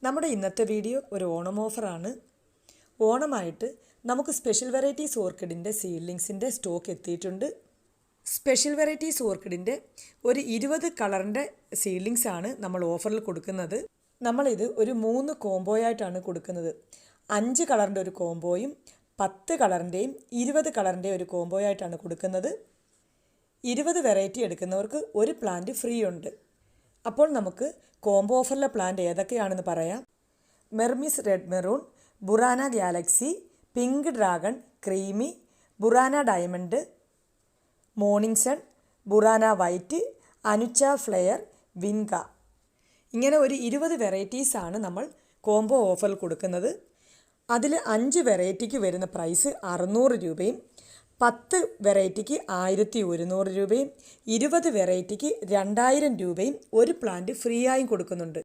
നമ്മുടെ ഇന്നത്തെ വീഡിയോ ഒരു ഓണം ഓഫറാണ്. ഓണമായിട്ട് നമുക്ക് സ്പെഷ്യൽ വെറൈറ്റീസ് ഓർക്കിഡിൻ്റെ സീഡ്ലിങ്സിൻ്റെ സ്റ്റോക്ക് എത്തിയിട്ടുണ്ട്. സ്പെഷ്യൽ വെറൈറ്റീസ് ഓർക്കിഡിൻ്റെ ഒരു 20 കളറിൻ്റെ സീഡ്ലിങ്സ് ആണ് നമ്മൾ ഓഫറിൽ കൊടുക്കുന്നത്. നമ്മളിത് ഒരു 3 കോംബോയായിട്ടാണ് കൊടുക്കുന്നത്. 5 കളറിൻ്റെ ഒരു കോംബോയും 10 കളറിൻ്റെയും 20 കളറിൻ്റെയും ഒരു കോംബോയായിട്ടാണ് കൊടുക്കുന്നത്. 20 വെറൈറ്റി എടുക്കുന്നവർക്ക് ഒരു പ്ലാന്റ് ഫ്രീ ഉണ്ട്. അപ്പോൾ നമുക്ക് കോംബോ ഓഫറിലെ പ്ലാന്റ് ഏതൊക്കെയാണെന്ന് പറയാം. മെർമിസ് red maroon, Burana galaxy, pink dragon, creamy, Burana diamond, morning sun, Burana white, അനുച്ച ഫ്ലെയർ, വിൻക. ഇങ്ങനെ ഒരു 20 വെറൈറ്റീസാണ് നമ്മൾ കോംബോ ഓഫറിൽ കൊടുക്കുന്നത്. അതിൽ 5 വെറൈറ്റിക്ക് വരുന്ന പ്രൈസ് 600 രൂപയും 10 വെറൈറ്റിക്ക് 1100 രൂപയും 20 വെറൈറ്റിക്ക് 2000 രൂപയും ഒരു പ്ലാന്റ് ഫ്രീ ആയും കൊടുക്കുന്നുണ്ട്.